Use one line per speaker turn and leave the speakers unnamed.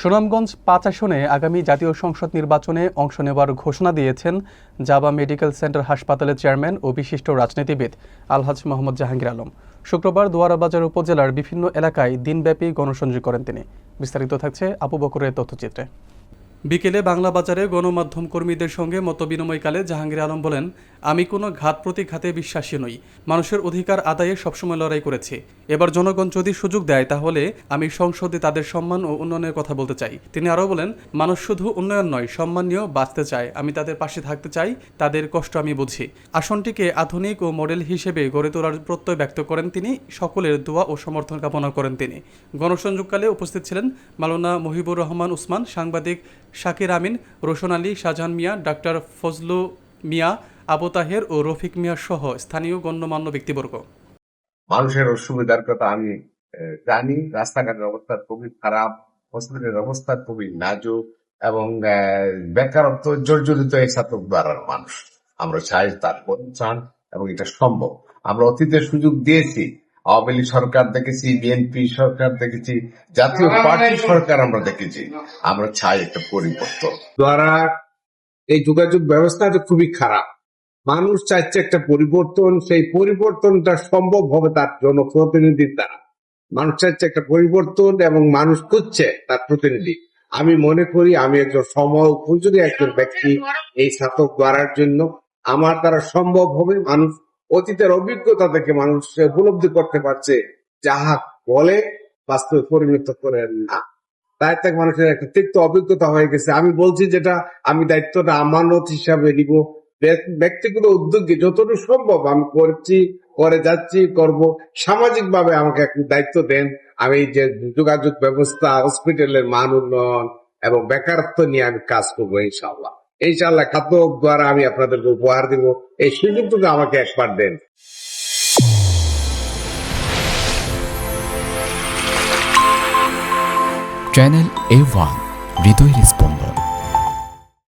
সুনামগঞ্জ ৫ আসনে আগামী জাতীয় সংসদ নির্বাচনে অংশ নেওয়ার ঘোষণা দিয়েছেন জাবা মেডিকেল সেন্টার হাসপাতালের চেয়ারম্যান ও বিশিষ্ট রাজনীতিবিদ আলহাজ মোহাম্মদ জাহাঙ্গীর আলম। শুক্রবার দোয়ারাবাজার উপজেলার বিভিন্ন এলাকায় দিনব্যাপী গণসংযোগ করেন তিনি। বিস্তারিত থাকছে আবু বকরের তথ্যচিত্রে। বিকেলে বাংলা বাজারে গণমাধ্যম কর্মীদের সঙ্গে মতবিনিময়কালে জাহাঙ্গীর আলম বলেন, আমি কোনো ঘাত প্রতিঘাতে বিশ্বাসী নই। মানুষের অধিকার আদায়ে সবসময় লড়াই করেছি। এবার জনগণ যদি সুযোগ দেয় তাহলে আমি সংসদে তাদের সম্মান ও উন্নয়নের কথা বলতে চাই। তিনি আরও বলেন, মানুষ শুধু উন্নয়ন নয়, সম্মান নিয়েও বাঁচতে চায়। আমি তাদের পাশে থাকতে চাই, তাদের কষ্ট আমি বুঝি। আসনটিকে আধুনিক ও মডেল হিসেবে গড়ে তোলার প্রত্যয় ব্যক্ত করেন তিনি। সকলের দোয়া ও সমর্থন কামনা করেন তিনি। গণসংযোগকালে উপস্থিত ছিলেন মাওলানা মহিবুর রহমান উসমান, সাংবাদিক শাকির আমিন, রোশন আলী, শাহজাহান মিয়া, ডাক্তার ফজলু মিয়া, আবু তাহের ও রফিক মিয়া সহ স্থানীয় গণ্যমান্য ব্যক্তিবর্গ।
মানুষের অসুবিধার কথা আমি জানি। রাস্তাঘাটের অবস্থা খুবই খারাপ, হসপিটালের অবস্থা খুবই নাজুক এবং বেকারত্ব জর্জরিত এই ছাত্র দ্বারার মানুষ। আমরা চাই তার পরিত্রাণ এবং এটা সম্ভব। আমরা অতীতে সুযোগ দিয়েছি, আওয়ামী লীগ সরকার দেখেছি, বিএনপি সরকার দেখেছি, জাতীয় পার্টি সরকার আমরা দেখেছি। আমরা চাই একটা পরিবর্তন।
দ্বারা এই যোগাযোগ ব্যবস্থাটা খুবই খারাপ। মানুষ চাইছে একটা পরিবর্তন, সেই পরিবর্তনটা সম্ভব হবে তার জনপ্রতিনিধির দ্বারা। মানুষ চাইছে একটা পরিবর্তন এবং মানুষ খুঁজছে তার প্রতিনিধি। আমি মনে করি আমি একজন সময় উপযোগী একজন ব্যক্তি এই স্নাতক দ্বারার জন্য। আমার দ্বারা সম্ভব হবে। মানুষ অতীতের অভিজ্ঞতা থেকে মানুষ উপলব্ধি করতে পারছে, যাহা বলে বাস্তবে পরিণত করে না। তাই থেকে মানুষের একটা তিক্ত অভিজ্ঞতা হয়ে গেছে। আমি বলছি যেটা আমি দায়িত্বটা আমানত হিসাবে নিব। ব্যক্তিগত উদ্যোগে যতটুকু সম্ভব আমি করছি, করে যাচ্ছি, করব। সামাজিক ভাবে আমাকে একটু দায়িত্ব দেন। আমি যে যোগাযোগ ব্যবস্থা, হসপিটালের মান উন্নয়ন এবং বেকারত্ব নিয়ে আমি কাজ করবো ইনশাআল্লাহ। ইনশাআল্লাহ খাতক দ্বারা আমি আপনাদেরকে উপহার দিব। এই সুযোগটুকু আমাকে একবার দেন।
চ্যানেল A1 হৃদয়ের স্পন্দন।